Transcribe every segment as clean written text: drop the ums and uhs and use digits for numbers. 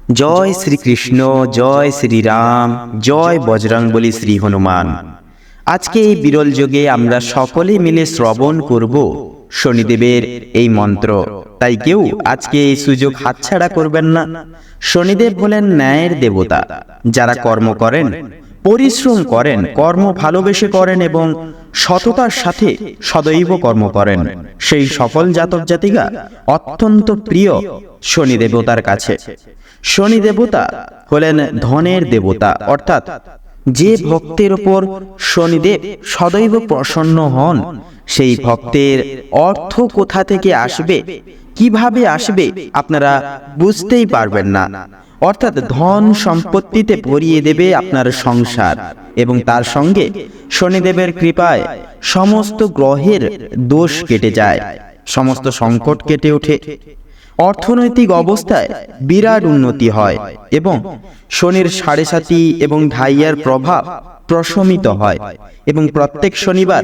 জয় শ্রীকৃষ্ণ, জয় শ্রীরাম, জয় বজরংবলী শ্রী হনুমান। আজকে এই বিরল যুগে আমরা সকলে মিলে শ্রবণ করব শনিদেবের এই মন্ত্র। তাই কেউ আজকে এই সুযোগ হাতছাড়া করবেন না। শনিদেব হলেন ন্যায়ের দেবতা। যারা কর্ম করেন, পরিশ্রম করেন, কর্ম ভালোবেসে করেন এবং সততার সাথে সদৈব কর্ম করেন, সেই সকল জাতক জাতিকা অত্যন্ত প্রিয় শনি দেবতার কাছে। শনি দেবতা হলেন ধনের দেবতা, অর্থাৎ যে ভক্তের ওপর শনিদেব সদৈব প্রসন্ন হন, সেই ভক্তের অর্থ কোথা থেকে আসবে, কিভাবে আসবে আপনারা বুঝতেই পারবেন না। অর্থাৎ ধন সম্পত্তিতে ভরিয়ে দেবে আপনার সংসার, এবং তার সঙ্গে শনিদেবের কৃপায় সমস্ত গ্রহের দোষ কেটে যায়, সমস্ত সংকট কেটে ওঠে, অর্থনৈতিক অবস্থায় বিরাট উন্নতি হয় এবং শনির ৭.৫ এবং ঢাইয়ার প্রভাব প্রশমিত হয়। এবং প্রত্যেক শনিবার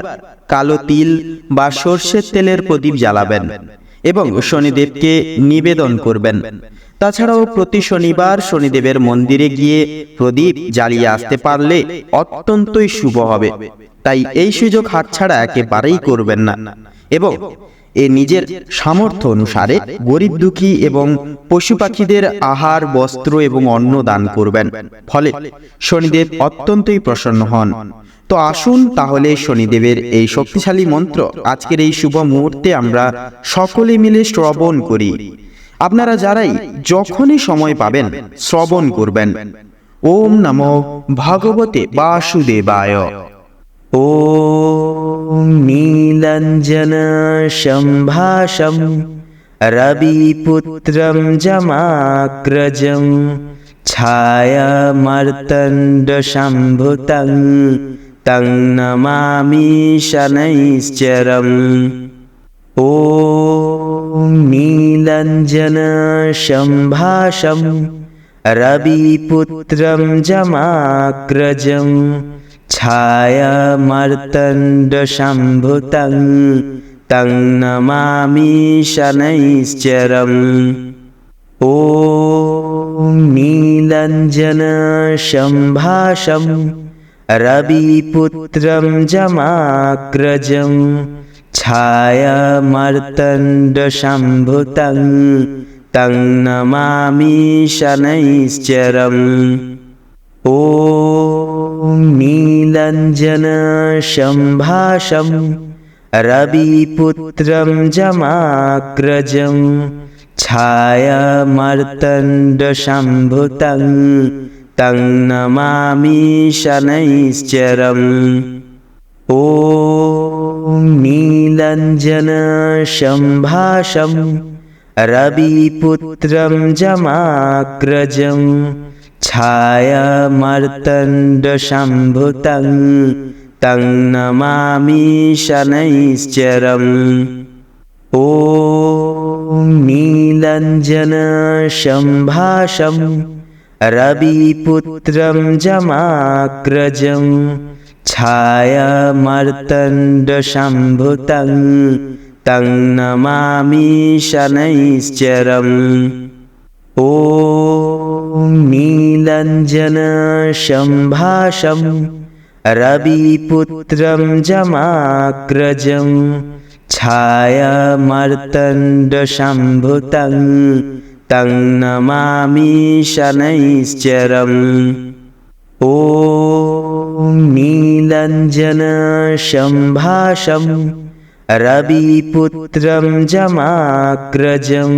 কালো তিল বা সর্ষের তেলের প্রদীপ জ্বালাবেন এবং শনিদেবকে নিবেদন করবেন। তাছাড়াও প্রতি শনিবার শনিদেবের মন্দিরে গিয়ে প্রদীপ জ্বালিয়ে আসতে পারলে অত্যন্তই শুভ হবে। তাই এই সুযোগ হাতছাড়া একেবারেই করবেন না এবং নিজের সামর্থ্য অনুসারে গরিব দুঃখী এবং পশু পাখিদের আহার, বস্ত্র এবং অন্ন দান করবেন। ফলে শনিদেব অত্যন্তই প্রসন্ন হন। তো আসুন তাহলে শনিদেবের এই শক্তিশালী মন্ত্র আজকের এই শুভ মুহূর্তে আমরা সকলে মিলে শ্রবণ করি। আপনারা যারাই যখনই সময় পাবেন শ্রবণ করবেন। ওম নমো ভগবতে বাসুদেবায়। ওম নীলাঞ্জন সম্ভাষম রবিপুত্রম যমাগ্রজম ছায়ামার্তণ্ড সম্ভুতং তং নমামি শনৈশ্চরম। ওম নীলাঞ্জন সম্ভাষম রবিপুত্রম যমাগ্রজম ছায়ামার্তণ্ড সম্ভুতং তং নমামি শনৈশ্চরম। ওম নীলাঞ্জন সম্ভাষম রবিপুত্রম যমাগ্রজম ছায়ামার্তণ্ড সম্ভুতং তং নমামি শনৈশ্চরম। ওম নীলাঞ্জন সম্ভাষম রবিপুত্রম যমাগ্রজম ছায়ামার্তণ্ড সম্ভুতং তং নমামি শনৈশ্চরম। ওম নীলাঞ্জন সম্ভাষম রবিপুত্রম যমাগ্রজম ছায়ামার্তণ্ড সম্ভুতং তং নমামি শনৈশ্চরম। ওম নীলাঞ্জন সম্ভাষম রবিপুত্রম যমাগ্রজম ছায়ামার্তণ্ড সম্ভুতং তং নমামি শনৈশ্চরম। ওম নীলাঞ্জন সম্ভাষম রবিপুত্রম যমাগ্রজম ছায়ামার্তণ্ড সম্ভুতং তং নমামি শনৈশ্চরম। ওম নীলাঞ্জন সম্ভাষম রবিপুত্রম যমাগ্রজম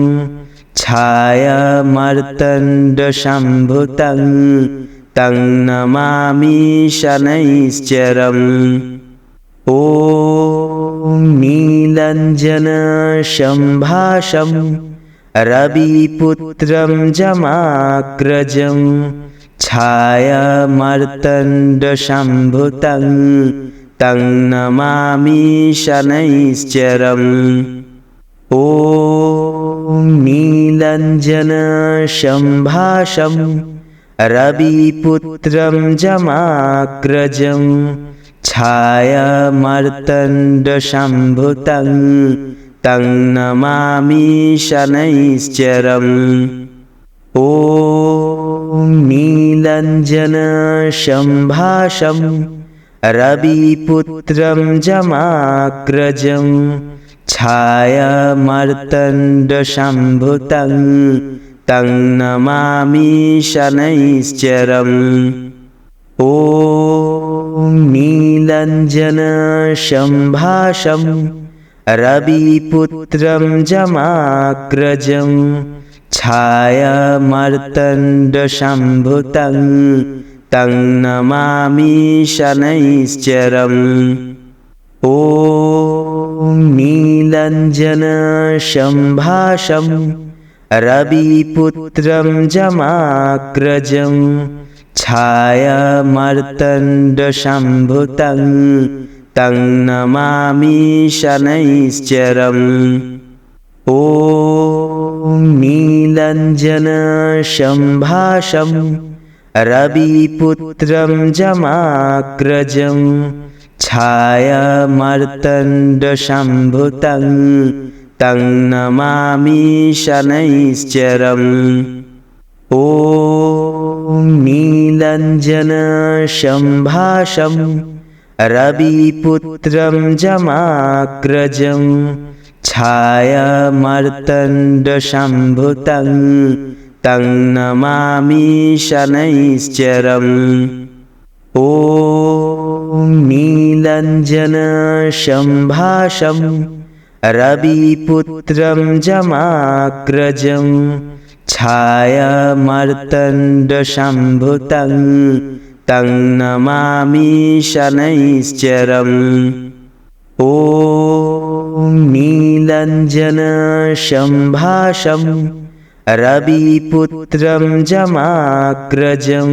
ছায়ামার্তণ্ড সম্ভুতং তং নমামি শনৈশ্চরম। ওম নীলাঞ্জন সম্ভাষম রবিপুত্রম যমাগ্রজম ছায়ামার্তণ্ড সম্ভুতং তং নমামি শনৈশ্চরম। ওম নীলাঞ্জন সম্ভাষম রবিপুত্রম যমাগ্রজম ছায়ামার্তণ্ড সম্ভুতং তং নমামি শনৈশ্চরম। ॐ नीलञ्जनशम्भाषं रविपुत्रं जमाग्रजं छायामार्तण्डसम्भुतं तं नमामि शनैश्चरम्। ॐ नीलञ्जनशम्भाषं रविपुत्रं जमाग्रजं छायामार्तण्डसम्भुतं तं नमामि शनैश्चरम्। ॐ नीलञ्जनशम्भाषं रविपुत्रं जमाग्रजं छायामार्तण्डसम्भुतं तं नमामि शनैश्चरम्। ॐ नीलञ्जनशम्भाषं रविपुत्रं जमाग्रजं छायामार्तण्डसम्भुतं तं नमामि शनैश्चरम्। ॐ नीलञ्जनशम्भाषं रविपुत्रं जमाग्रजं छायामार्तण्डसम्भुतं तं नमामि शनैश्चरम्। ॐ नीलञ्जनशम्भाषं रविपुत्रं जमाग्रजं छायामार्तण्डसम्भुतं तं नमामि शनैश्चरम्। ॐ नीलञ्जनशम्भाषं रविपुत्रं जमाग्रजं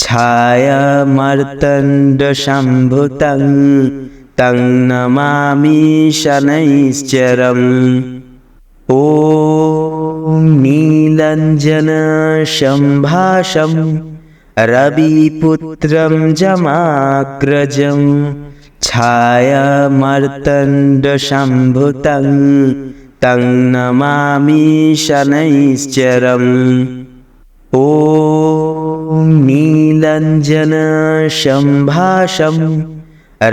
छायामार्तण्डसम्भुतं तं नमामि शनैश्चरम्। ॐ नीलञ्जनशम्भाषं रविपुत्रं जमाग्रजं छायामार्तण्डसम्भुतं तं नमामि शनैश्चरम्। ॐ नीलञ्जनशम्भाषं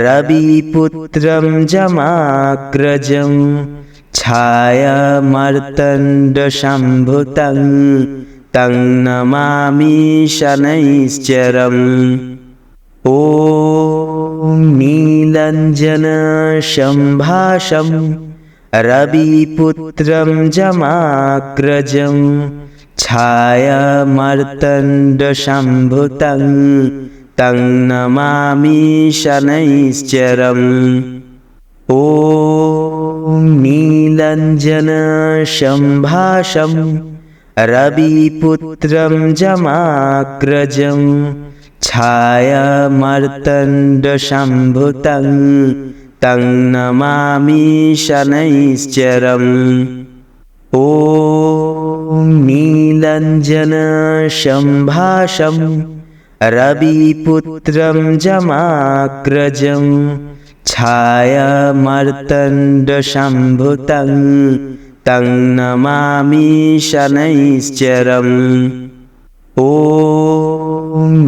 रविपुत्रं जमाग्रजं छायामार्तण्डसम्भुतं तं नमामि शनैश्चरम्। ॐ नीलञ्जनशम्भाषं रविपुत्रं जमाग्रजं छायामार्तण्डसम्भुतं तं नमामि शनैश्चरम्। ॐ नीलञ्जनशम्भाषं रविपुत्रं जमाग्रजं छायामार्तण्डसम्भुतं तं नमामि शनैश्चरम्। ॐ नीलञ्जनशम्भाषं रविपुत्रं जमाग्रजं छायामार्तण्डसम्भुतं तं नमामि शनैश्चरम्। ॐ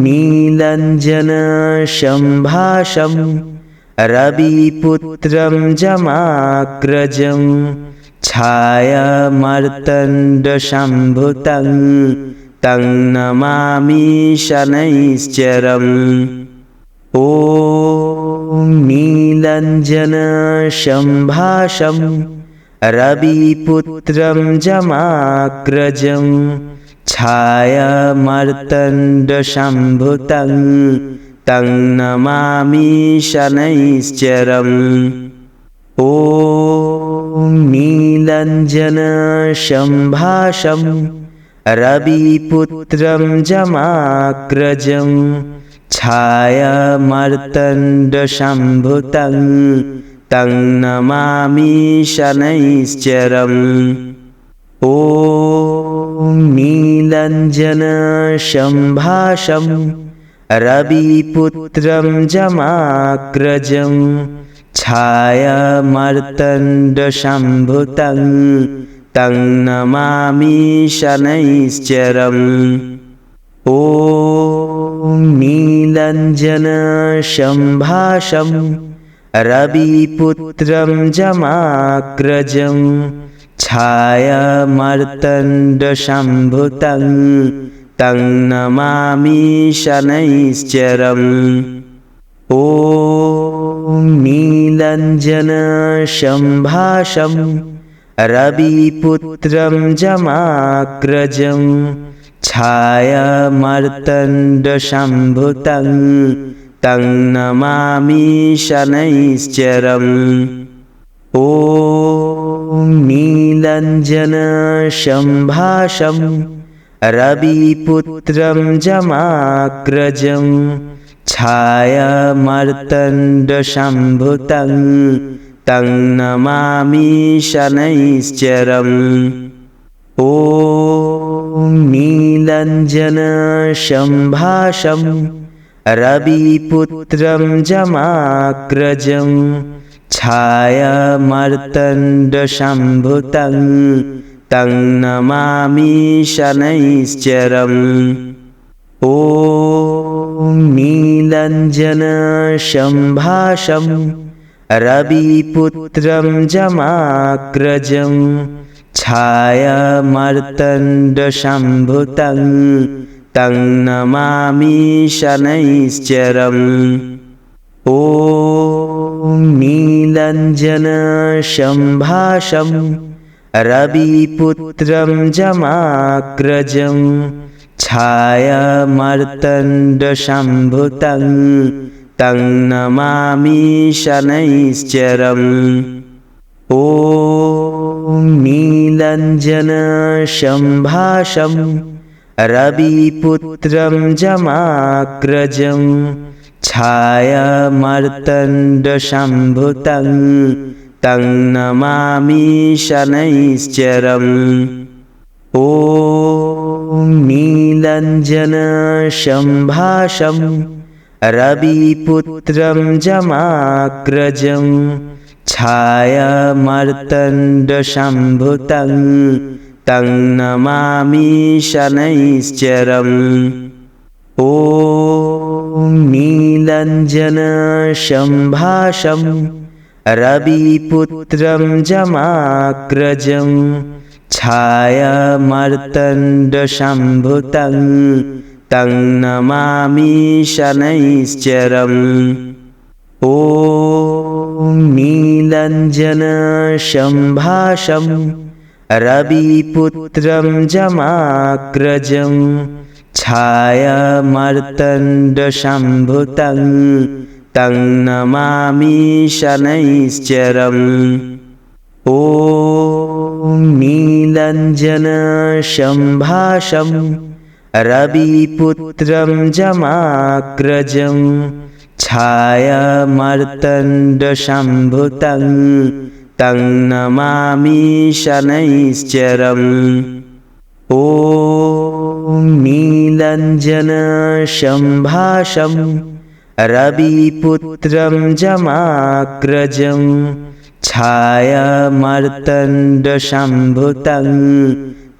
नीलञ्जनशम्भाषं रविपुत्रं जमाग्रजं छायामार्तण्डसम्भुतं तं नमामि शनैश्चरम्। ॐ नीलञ्जनशम्भाषं रविपुत्रं जमाग्रजं छायामार्तण्डसम्भुतं तं नमामि शनैश्चरम्। ॐ नीलञ्जनशम्भाषं रविपुत्रं जमाग्रजं छायामार्तण्डसम्भुतं तं नमामि शनैश्चरम्। ॐ नीलञ्जनशम्भाषं रविपुत्रं जमाग्रजं छायामार्तण्डसम्भुतं तं नमामि शनैश्चरम्। ॐ ॐ नीलञ्जनशम्भाषं रविपुत्रं जमाग्रजं छायामार्तण्डसम्भुतं तं नमामि शनैश्चरम्। ॐ नीलञ्जनशम्भाषं रविपुत्रं जमाग्रजं छायामार्तण्डसम्भुतं तं नमामि शनैश्चरम्। ॐ नीलञ्जनशम्भाषं रविपुत्रं जमाग्रजं छायामार्तण्डसम्भुतं तं नमामि शनैश्चरम्। ॐ नीलञ्जनशम्भाषं रविपुत्रं जमाग्रजं छायामार्तण्डसम्भुतं तं नमामि शनैश्चरम्। ॐ नीलञ्जनशम्भाषं रविपुत्रं जमाग्रजं छायामार्तण्डसम्भुतं तं नमामि शनैश्चरम्। ॐ नीलञ्जनशम्भाषं रविपुत्रं जमाग्रजं छायामार्तण्डसम्भुतं तं नमामि शनैश्चरम्। ॐ नीलञ्जनशम्भाषं रविपुत्रं जमाग्रजं छायामार्तण्डसम्भुतं तं नमामि शनैश्चरम्। ॐ नीलञ्जनशम्भाषं रविपुत्रं जमाग्रजं छायामार्तण्डसम्भुतं तं नमामि शनैश्चरम्। ॐ नीलञ्जनशम्भाषं रविपुत्रं जमाग्रजं छायामार्तण्डसम्भुतं तं नमामि शनैश्चरम्। ॐ नीलञ्जनशम्भाषं रविपुत्रं जमाग्रजं छायामार्तण्डसम्भुतं तं नमामि शनैश्चरम्। ॐ नीलञ्जनशम्भाषं रविपुत्रं जमाग्रजं छायामार्तण्डसम्भुतं तं नमामि शनैश्चरम्। ॐ नीलञ्जनशम्भाषं रविपुत्रं जमाग्रजं छायामार्तण्डसम्भुतं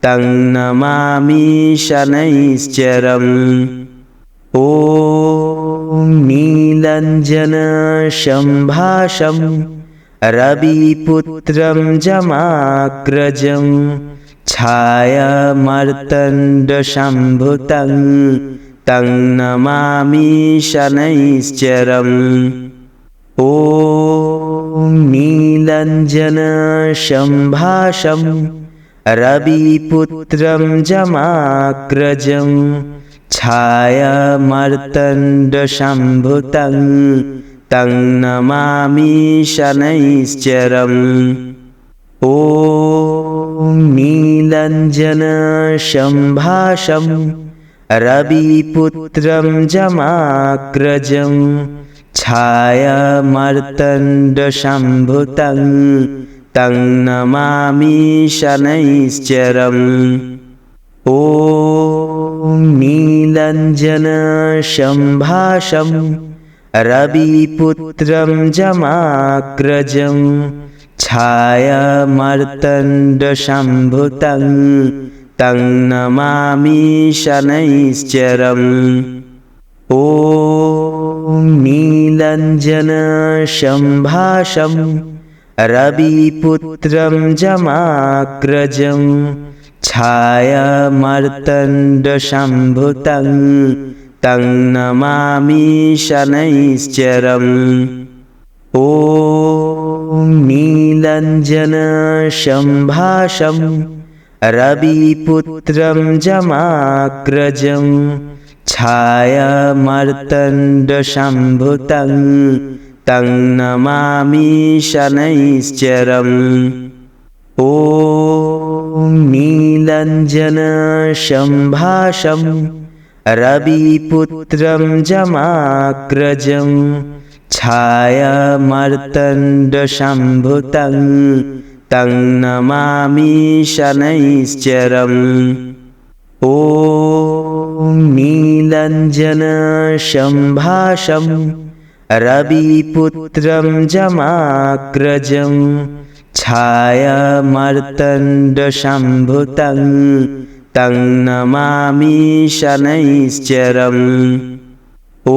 तं नमामि शनैश्चरम्। ॐ नीलञ्जनशम्भाषं रविपुत्रं जमाग्रजं छायामार्तण्डसम्भुतं तं नमामि शनैश्चरम्। ॐ नीलञ्जनशम्भाषं रविपुत्रं जमाग्रजं छायामार्तण्डसम्भुतं तं नमामि शनैश्चरम्। ॐ नीलञ्जनशम्भाषं रविपुत्रं जमाग्रजं छायामार्तण्डसम्भुतं तं नमामि शनैश्चरम्। ॐ नीलञ्जनशम्भाषं रविपुत्रं जमाग्रजं छायामार्तण्डसम्भुतं तं नमामि शनैश्चरम्। ॐ नीलञ्जनशम्भासं रविपुत्रं जमाग्रजं छायामार्तण्डसम्भुतं तं नमामि शनैश्चरम्। ॐ नीलञ्जनशम्भासं रविपुत्रं जमाग्रजं छायामार्तण्डसम्भुतं तं नमामि शनैश्चरम्। ॐ नीलञ्जनशम्भासं रविपुत्रं जमाग्रजं छायामार्तण्डसम्भुतं तं नमामि शनैश्चरम्। ॐ नीलञ्जनशम्भासं रविपुत्रं जमाग्रजं छायामार्तण्डसम्भुतं तं नमामि शनैश्चरम्। ॐ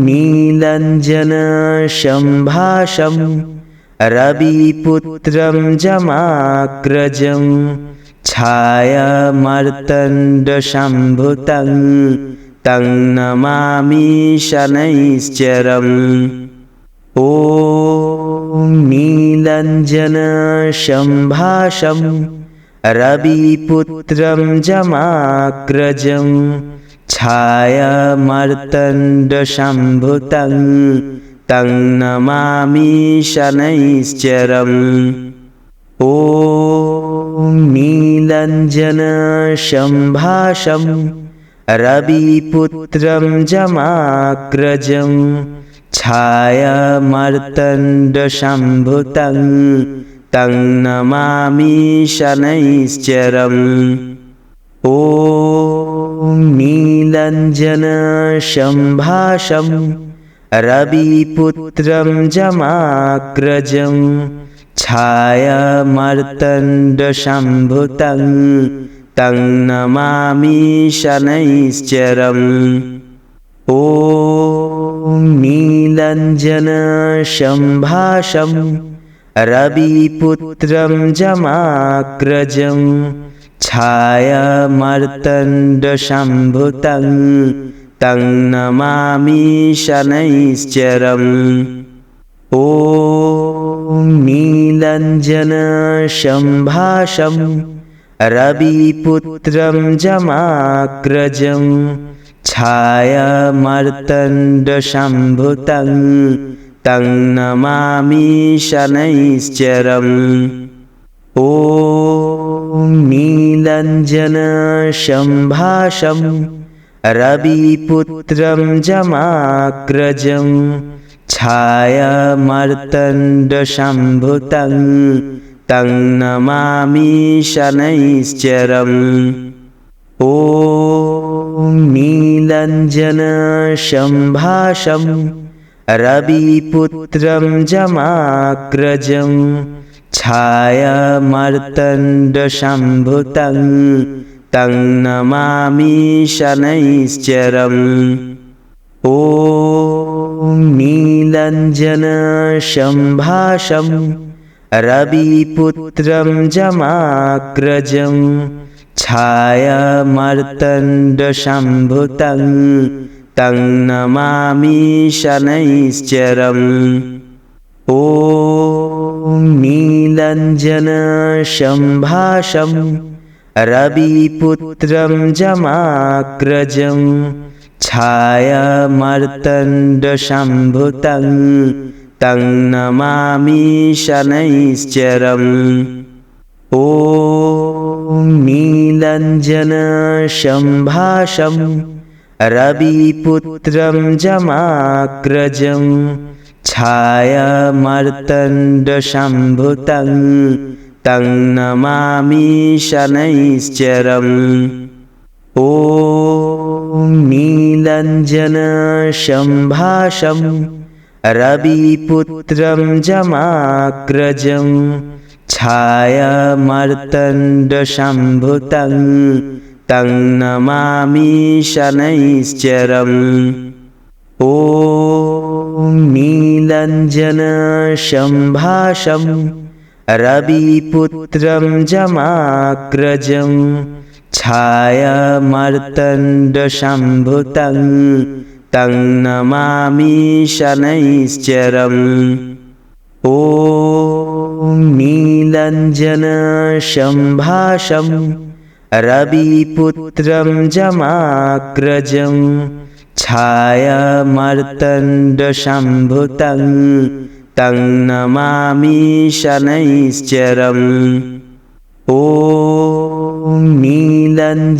नीलञ्जनशम्भासं रविपुत्रं जमाग्रजं छायामार्तण्डसम्भुतं तं नमामि शनैश्चरम्। ॐ नीलञ्जनशम्भासं रविपुत्रं जमाग्रजं छायामार्तण्डसम्भुतं तं नमामि शनैश्चरम्। ॐ नीलञ्जनशम्भासं रविपुत्रं जमाग्रजं छायामार्तण्डसम्भुतं तं नमामि शनैश्चरम्। ॐ नीलञ्जनशम्भासं रविपुत्रं जमाग्रजं छायामार्तण्डसम्भुतं तं नमामि शनैश्चरम्। ॐ नीलञ्जनशम्भासं रविपुत्रं जमाग्रजं छायामार्तण्डसम्भुतं तं नमामि शनैश्चरम्। ॐ नीलञ्जनशम्भासं रविपुत्रं जमाग्रजं छायामार्तण्डसम्भुतं तं नमामि शनैश्चरम्। ॐ नीलञ्जनशम्भासं रविपुत्रं जमाग्रजं छायामार्तण्डसम्भुतं तं नमामि शनैश्चरम्। ॐ नीलञ्जनशम्भासं रविपुत्रं जमाग्रजं छायामार्तण्डसम्भुतं तं नमामि शनैश्चरम्। ॐ नीलञ्जनशम्भासं रविपुत्रं जमाग्रजं छायामार्तण्डसम्भुतं तं नमामि शनैश्चरम्। ॐ नीलञ्जनशम्भासं रविपुत्रं जमाग्रजं छायामार्तण्डसम्भुतं तं नमामि शनैश्चरम्। ॐ नीलञ्जनशम्भासं रविपुत्रं जमाग्रजं छायामार्तण्डसम्भुतं तं नमामि शनैश्चरम्। ॐ नीलञ्जनशम्भासं रविपुत्रं जमाग्रजं छायामार्तण्डसम्भुतं तं नमामि शनैश्चरम्। ॐ नीलञ्जनसम्भासं रविपुत्रं जमाग्रजं छायामार्तण्डसम्भुतं तं नमामि शनैश्चरम्। ॐ नीलञ्जनसम्भासं रविपुत्रं जमाग्रजं छायामार्तण्डसम्भुतं तं नमामि शनैश्चरम्। ॐ नीलञ्जनसम्भासं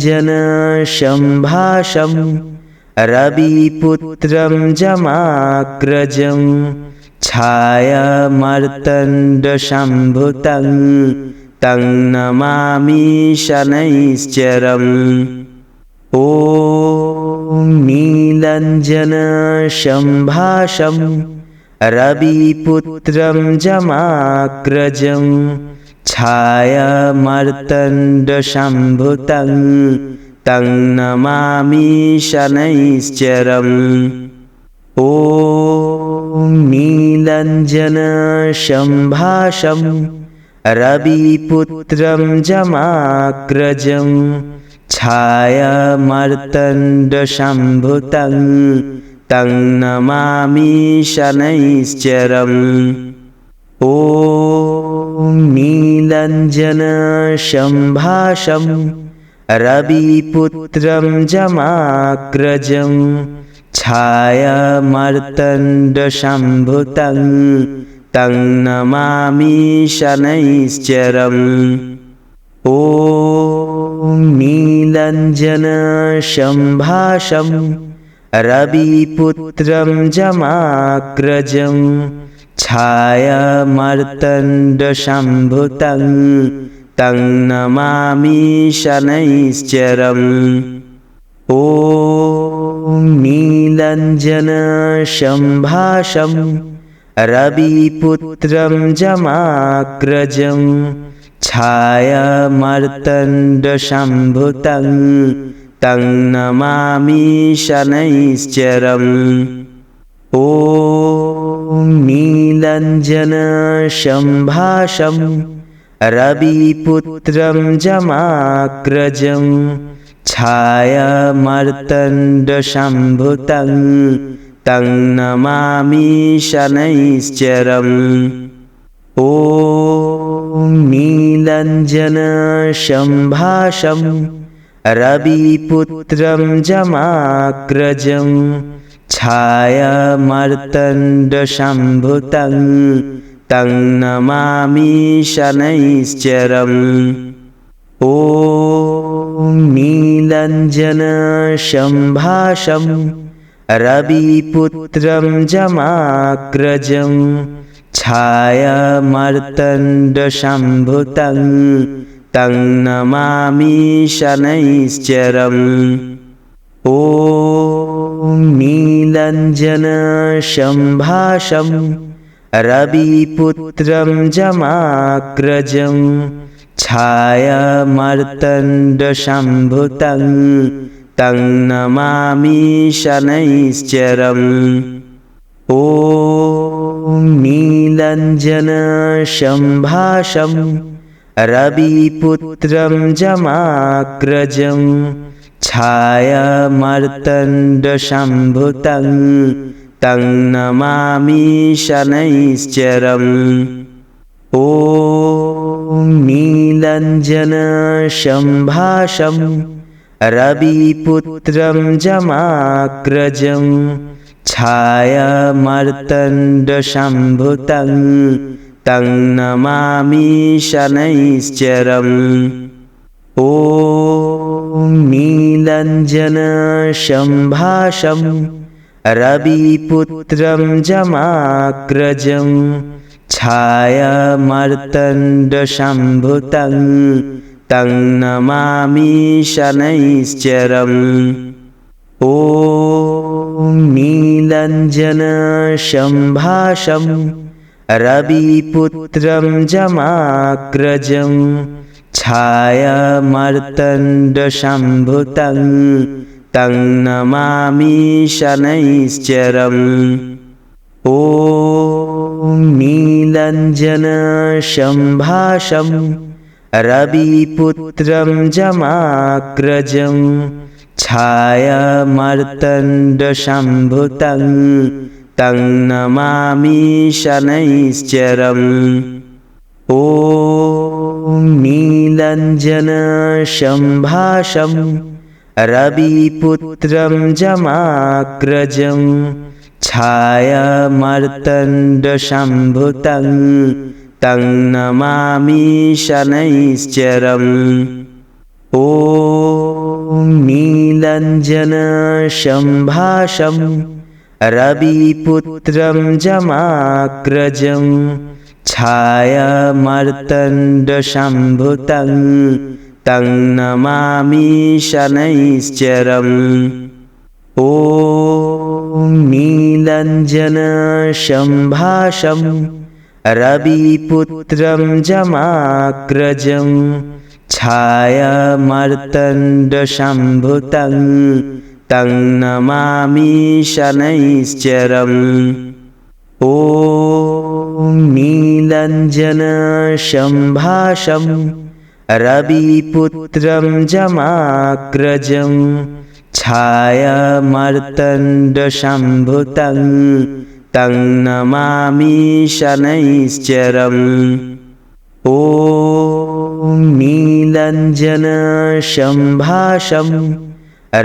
रविपुत्रं जमाग्रजं छायामार्तण्डसम्भुतं तं नमामि शनैश्चरम्। ॐ नीलञ्जनसम्भासं रविपुत्रं जमाग्रजं छायामार्तण्डसम्भुतं तं नमामि शनैश्चरम्। ॐ नीलञ्जनसम्भासं रविपुत्रं जमाग्रजं छायामार्तण्डसम्भुतं तं नमामि शनैश्चरम्। ॐ नीलञ्जनसम्भासं रविपुत्रं जमाग्रजं छायामार्तण्डसम्भुतं तं नमामि शनैश्चरम्। ॐ नीलञ्जनसम्भासं रविपुत्रं जमाग्रजं छायामार्तण्डसम्भुतं तं नमामि शनैश्चरम्। ॐ नीलञ्जनसम्भासं रविपुत्रं जमाग्रजं छायामार्तण्डसम्भुतं तं नमामि शनैश्चरम्। ॐ नीलञ्जनसम्भासं रविपुत्रं जमाग्रजं छायामार्तण्डसम्भुतं तं नमामि शनैश्चरम्। ॐ नीलञ्जनसम्भासं रविपुत्रं जमाग्रजं छायामार्तण्डसम्भुतं तं नमामि शनैश्चरम्। ॐ नीलञ्जनसम्भासं रविपुत्रं जमाग्रजं छायामार्तण्डसम्भुतं तं नमामि शनैश्चरम्। ॐ नीलञ्जनसम्भासं रविपुत्रं जमाग्रजं छायामार्तण्डसम्भुतं तं नमामि शनैश्चरम्। ॐ नीलञ्जनसम्भासं रविपुत्रं जमाग्रजं छायामार्तण्डसम्भुतं तं नमामि शनैश्चरम्। ॐ नीलञ्जनसम्भासं रविपुत्रं जमाग्रजं छायामार्तण्डसम्भुतं तं नमामि शनैश्चरम्। ॐ नीलञ्जनसम्भासं रविपुत्रं जमाग्रजं छायामार्तण्डसम्भुतं तं नमामि शनैश्चरम्। ॐ नीलञ्जनसम्भासं रविपुत्रं जमाग्रजं छायामार्तण्डसम्भुतं तं नमामि शनैश्चरम्। ॐ नीलञ्जनसम्भासं रविपुत्रं जमाग्रजं छायामार्तण्डसम्भुतं तं नमामि शनैश्चरम्। ॐ नीलञ्जनसम्भासं रविपुत्रं जमाग्रजं छायामार्तण्डसम्भुतं तं नमामि शनैश्चरम्। ॐ नीलञ्जनसम्भासं रविपुत्रं जमाग्रजं छायामार्तण्डसम्भुतं तं नमामि शनैश्चरम्। ॐ नीलञ्जनसम्भासं रविपुत्रं जमाग्रजं छायामार्तण्डसम्भुतं तं नमामि शनैश्चरम्। ॐ नीलञ्जनसम्भासं रविपुत्रं जमाग्रजं छायामार्तण्डसम्भुतं तं नमामि शनैश्चरम्। ॐ नीलञ्जनसम्भासं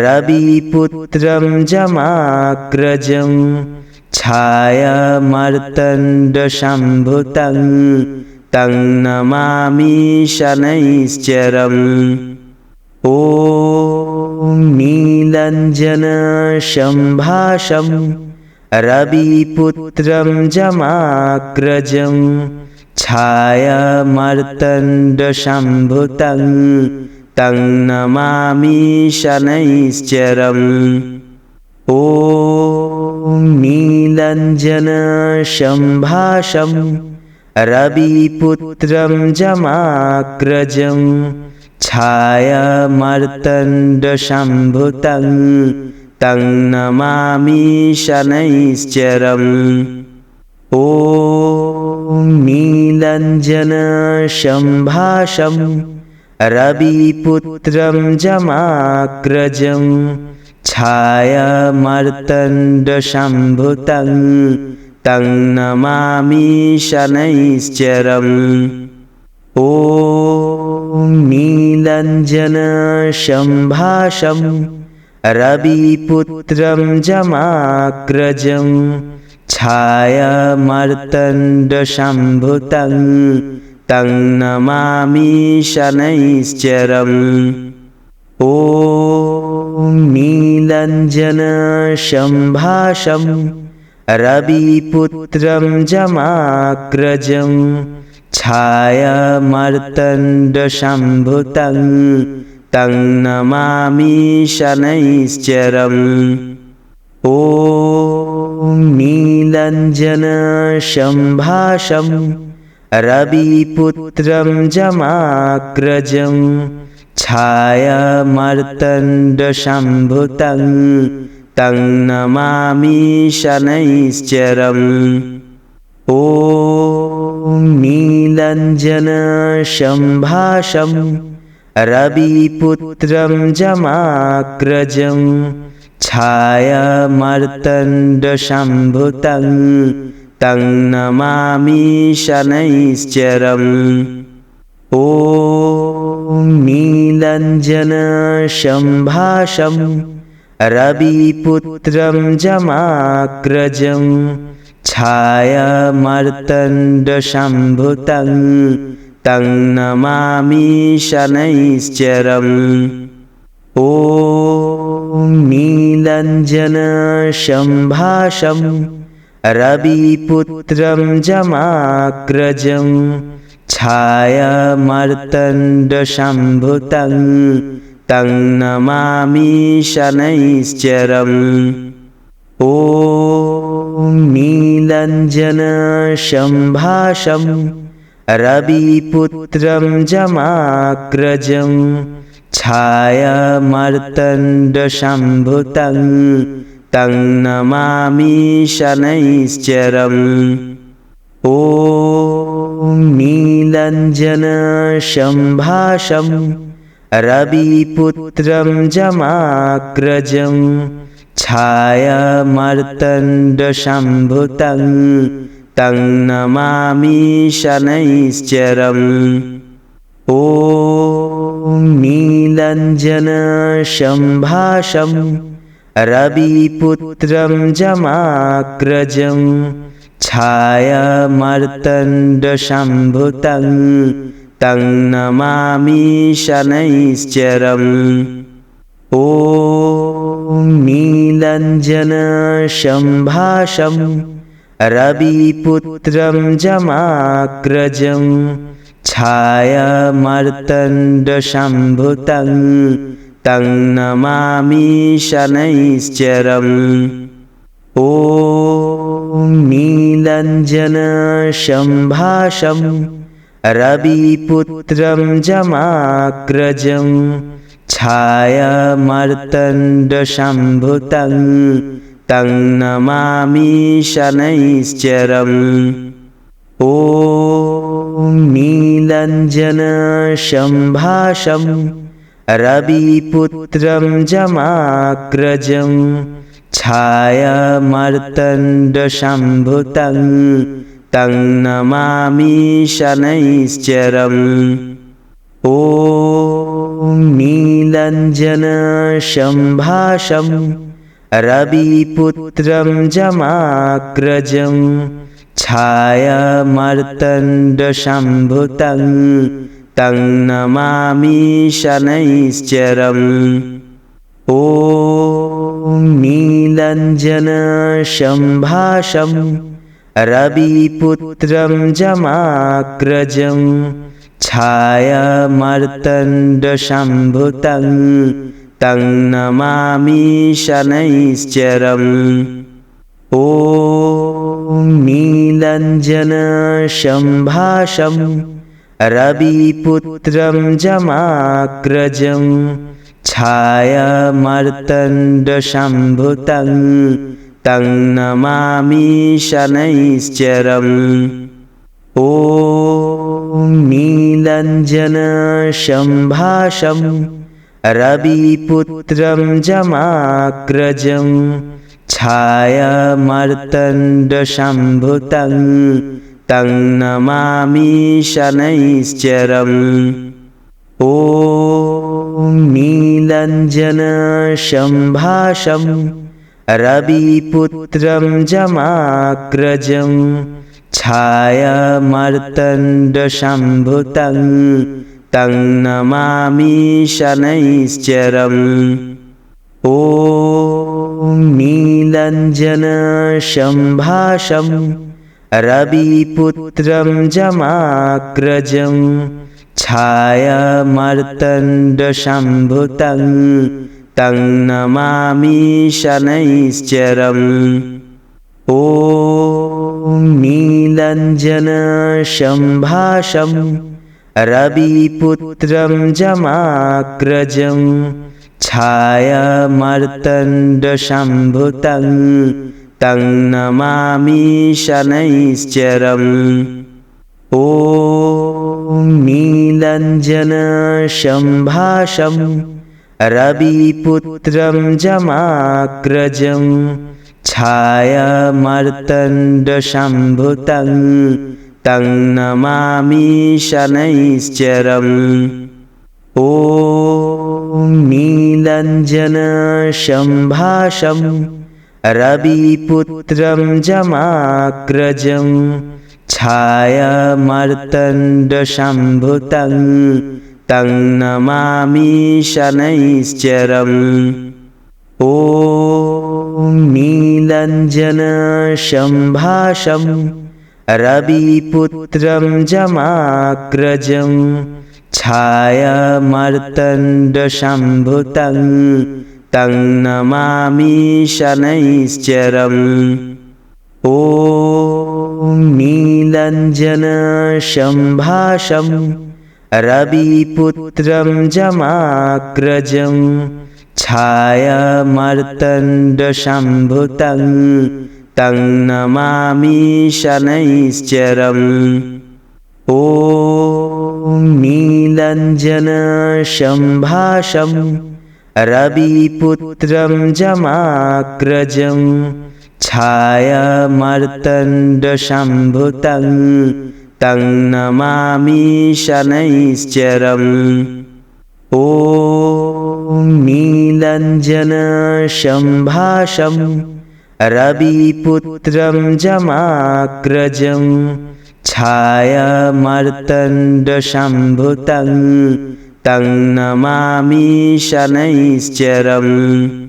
रविपुत्रं जमाग्रजं छायामार्तण्डसम्भुतं तं नमामि शनैश्चरम्। ॐ नीलञ्जनसम्भासं रविपुत्रं जमाग्रजं छायामार्तण्डसम्भुतं तं नमामि शनैश्चरम्। ॐ नीलञ्जनसम्भासं रविपुत्रं जमाग्रजं छायामार्तण्डसम्भुतं तं नमामि शनैश्चरम्। ॐ नीलञ्जनसम्भासं रविपुत्रं जमाग्रजं छायामार्तण्डसम्भुतं तं नमामि शनैश्चरम्। ॐ नीलञ्जनसम्भासं रविपुत्रं जमाग्रजं छायामार्तण्डसम्भुतं तं नमामि शनैश्चरम्। ॐ नीलञ्जनसम्भासं रविपुत्रं जमाग्रजं छायामार्तण्डसम्भुतं तं नमामि शनैश्चरम्। ॐ नीलञ्जनसम्भासं रविपुत्रं जमाग्रजं छायामार्तण्डसम्भुतं तं नमामि शनैश्चरम्। ॐ नीलञ्जनसम्भासं रविपुत्रं जमाग्रजं छायामार्तण्डसम्भुतं तं नमामि शनैश्चरम्। ॐ नीलञ्जनसम्भासं रविपुत्रं जमाग्रजं छायामार्तण्डसम्भुतं तं नमामि शनैश्चरम्। ॐ नीलञ्जनसम्भासं रविपुत्रं जमाग्रजं छायामार्तण्डसम्भुतं तं नमामि शनैश्चरम्। ॐ नीलञ्जनशम्भाषं रविपुत्रं जमाग्रजं छायामार्तण्डसम्भुतं तं नमामि शनैश्चरम्। ॐ नीलञ्जनशम्भाषं रविपुत्रं जमाग्रजं छायामार्तण्डसम्भुतं तं नमामि शनैश्चरम्। ॐ नीलञ्जनशम्भाषं रविपुत्रं जमाग्रजं छायामार्तण्डसम्भुतं तं नमामि शनैश्चरम्। ॐ नीलञ्जनशम्भाषं रविपुत्रं जमाग्रजं छायामार्तण्डसम्भुतं तं नमामि शनैश्चरम्। ॐ नीलञ्जनशम्भाषं रविपुत्रं जमाग्रजं छायामार्तण्डसम्भुतं तं नमामि शनैश्चरम्। ॐ नीलञ्जनशम्भाषं रविपुत्रं जमाग्रजं छायामार्तण्डसम्भुतं तं नमामि शनैश्चरम्। ॐ नीलञ्जनशम्भाषं रविपुत्रं जमाग्रजं छायामार्तण्डसम्भुतं तं नमामि शनैश्चरम्। ॐ नीलञ्जनशम्भाषं रविपुत्रं जमाग्रजं छायामार्तण्डसम्भुतं तं नमामि शनैश्चरम्। ॐ नीलञ्जनशम्भाषं रविपुत्रं जमाग्रजं छायामार्तण्डसम्भुतं तं नमामि शनैश्चरम्। ॐ नीलञ्जनशम्भाषं रविपुत्रं जमाग्रजं छायामार्तण्डसम्भुतं तं नमामि शनैश्चरम्। ॐ नीलञ्जनशम्भाषं रविपुत्रं जमाग्रजं छायामार्तण्डसम्भुतं तं नमामि शनैश्चरम्। ॐ नीलञ्जनशम्भाषं रविपुत्रं जमाग्रजं छायामार्तण्डसम्भुतं तं नमामि शनैश्चरम्। ॐ नीलञ्जनशम्भाषं रविपुत्रं जमाग्रजं छायामार्तण्डसम्भुतं तं नमामि शनैश्चरम्। ॐ नीलञ्जनशम्भाषं रविपुत्रं जमाग्रजं छायामार्तण्डसम्भुतं तं नमामि शनैश्चरम्। ॐ नीलञ्जनशम्भाषं रविपुत्रं जमाग्रजं छायामार्तण्डसम्भुतं तं नमामि शनैश्चरम्। ॐ नीलञ्जनशम्भाषं रविपुत्रं जमाग्रजं छायामार्तण्डसम्भुतं तं नमामि शनैश्चरम्। ॐ नीलञ्जनशम्भाषं रविपुत्रं जमाग्रजं छायामार्तण्डसम्भुतं तं नमामि शनैश्चरम्। ॐ नीलञ्जनशम्भाषं रविपुत्रं जमाग्रजं छायामार्तण्डसम्भुतं तं नमामि शनैश्चरम्। ॐ नीलञ्जनशम्भाषं रविपुत्रं जमाग्रजं छायामार्तण्डसम्भुतं तं नमामि शनैश्चरम्।